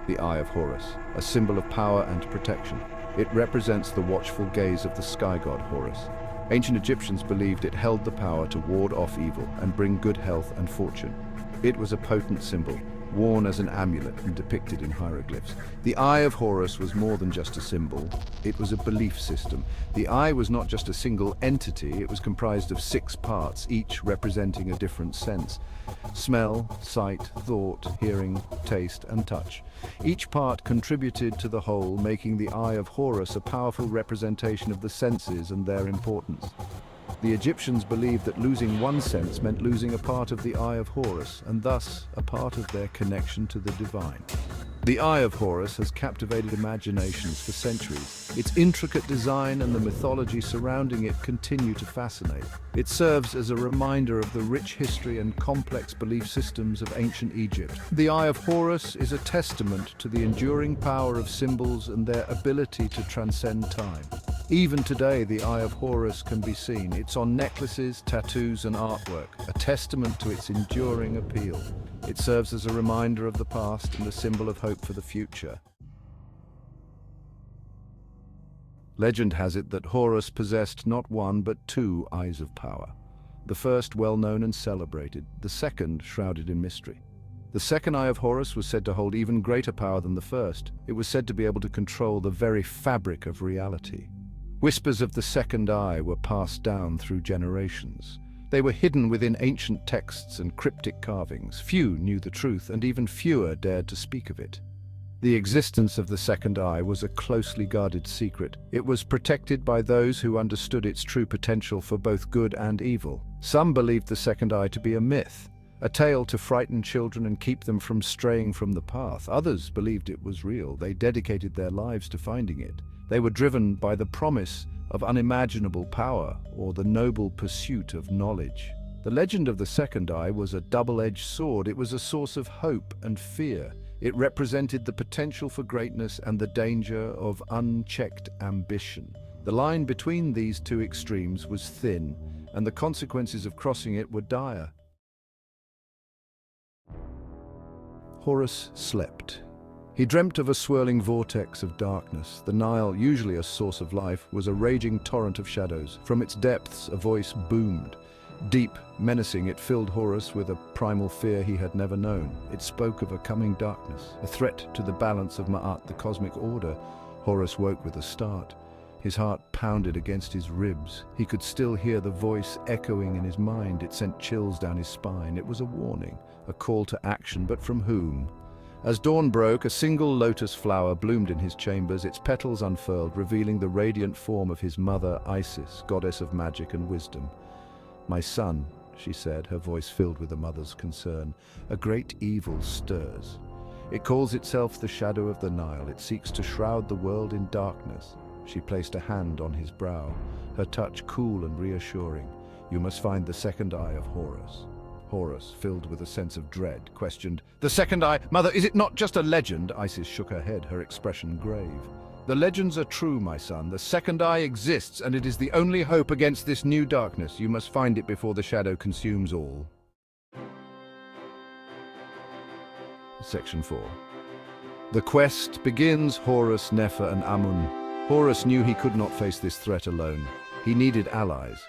The Eye of Horus, a symbol of power and protection. It represents the watchful gaze of the sky god Horus. Ancient Egyptians believed it held the power to ward off evil and bring good health and fortune. It was a potent symbol, worn as an amulet and depicted in hieroglyphs. The Eye of Horus was more than just a symbol, it was a belief system. The eye was not just a single entity, it was comprised of 6 parts, each representing a different sense. Smell, sight, thought, hearing, taste, and touch. Each part contributed to the whole, making the Eye of Horus a powerful representation of the senses and their importance. The Egyptians believed that losing one sense meant losing a part of the Eye of Horus, and thus a part of their connection to the divine. The Eye of Horus has captivated imaginations for centuries. Its intricate design and the mythology surrounding it continue to fascinate. It serves as a reminder of the rich history and complex belief systems of ancient Egypt. The Eye of Horus is a testament to the enduring power of symbols and their ability to transcend time. Even today, the Eye of Horus can be seen. It's on necklaces, tattoos, and artwork, a testament to its enduring appeal. It serves as a reminder of the past and a symbol of hope for the future. Legend has it that Horus possessed not one but 2 eyes of power. The first well known and celebrated, the second shrouded in mystery. The second Eye of Horus was said to hold even greater power than the first. It was said to be able to control the very fabric of reality. Whispers of the second eye were passed down through generations. They were hidden within ancient texts and cryptic carvings. Few knew the truth, and even fewer dared to speak of it. The existence of the second eye was a closely guarded secret. It was protected by those who understood its true potential for both good and evil. Some believed the second eye to be a myth, a tale to frighten children and keep them from straying from the path. Others believed it was real. They dedicated their lives to finding it. They were driven by the promise of unimaginable power or the noble pursuit of knowledge. The legend of the second eye was a double-edged sword. It was a source of hope and fear. It represented the potential for greatness and the danger of unchecked ambition. The line between these 2 extremes was thin, and the consequences of crossing it were dire. Horus slept. He dreamt of a swirling vortex of darkness. The Nile, usually a source of life, was a raging torrent of shadows. From its depths, a voice boomed. Deep, menacing, it filled Horus with a primal fear he had never known. It spoke of a coming darkness, a threat to the balance of Ma'at, the cosmic order. Horus woke with a start. His heart pounded against his ribs. He could still hear the voice echoing in his mind. It sent chills down his spine. It was a warning, a call to action, but from whom? As dawn broke, a single lotus flower bloomed in his chambers, its petals unfurled, revealing the radiant form of his mother, Isis, goddess of magic and wisdom. "My son," she said, her voice filled with a mother's concern, "a great evil stirs. It calls itself the shadow of the Nile. It seeks to shroud the world in darkness." She placed a hand on his brow, her touch cool and reassuring. "You must find the second eye of Horus." Horus, filled with a sense of dread, questioned, "The second eye? Mother, is it not just a legend?" Isis shook her head, her expression grave. "The legends are true, my son. The second eye exists, and it is the only hope against this new darkness. You must find it before the shadow consumes all." Section 4. The quest begins. Horus, Nefer, and Amun. Horus knew he could not face this threat alone. He needed allies.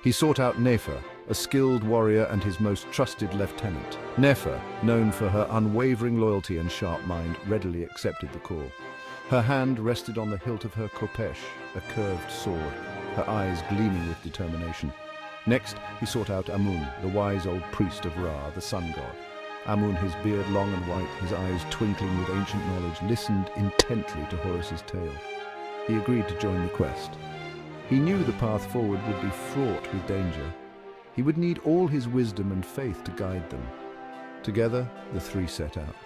He sought out Nefer, a skilled warrior and his most trusted lieutenant. Nefer, known for her unwavering loyalty and sharp mind, readily accepted the call. Her hand rested on the hilt of her khopesh, a curved sword, her eyes gleaming with determination. Next, he sought out Amun, the wise old priest of Ra, the sun god. Amun, his beard long and white, his eyes twinkling with ancient knowledge, listened intently to Horus's tale. He agreed to join the quest. He knew the path forward would be fraught with danger. He would need all his wisdom and faith to guide them. Together, the 3 set out.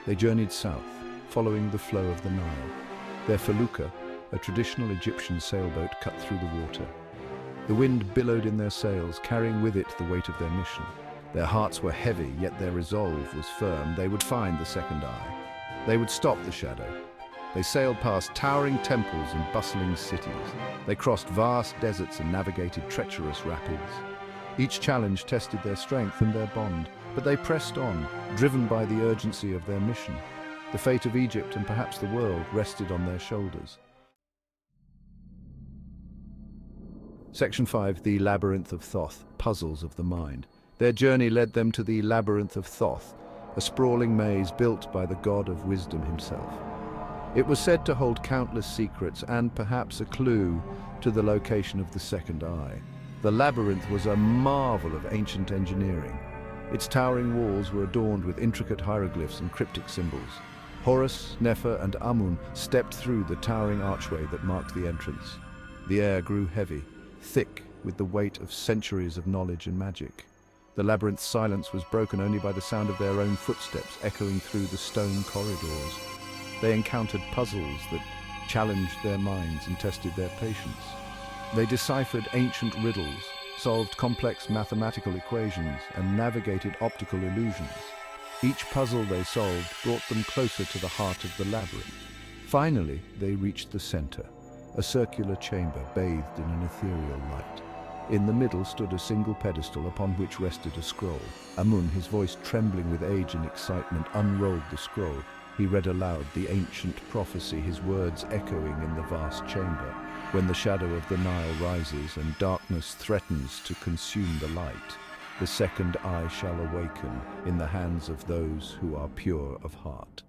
They journeyed south, following the flow of the Nile. Their felucca, a traditional Egyptian sailboat, cut through the water. The wind billowed in their sails, carrying with it the weight of their mission. Their hearts were heavy, yet their resolve was firm. They would find the second eye. They would stop the shadow. They sailed past towering temples and bustling cities. They crossed vast deserts and navigated treacherous rapids. Each challenge tested their strength and their bond, but they pressed on, driven by the urgency of their mission. The fate of Egypt and perhaps the world rested on their shoulders. Section 5. The Labyrinth of Thoth, Puzzles of the Mind. Their journey led them to the Labyrinth of Thoth, a sprawling maze built by the god of wisdom himself. It was said to hold countless secrets and perhaps a clue to the location of the second eye. The labyrinth was a marvel of ancient engineering. Its towering walls were adorned with intricate hieroglyphs and cryptic symbols. Horus, Nefer, and Amun stepped through the towering archway that marked the entrance. The air grew heavy, thick with the weight of centuries of knowledge and magic. The labyrinth's silence was broken only by the sound of their own footsteps echoing through the stone corridors. They encountered puzzles that challenged their minds and tested their patience. They deciphered ancient riddles, solved complex mathematical equations, and navigated optical illusions. Each puzzle they solved brought them closer to the heart of the labyrinth. Finally, they reached the center, a circular chamber bathed in an ethereal light. In the middle stood a single pedestal upon which rested a scroll. Amun, his voice trembling with age and excitement, unrolled the scroll. He read aloud the ancient prophecy, his words echoing in the vast chamber. When the shadow of the Nile rises and darkness threatens to consume the light, the second eye shall awaken in the hands of those who are pure of heart.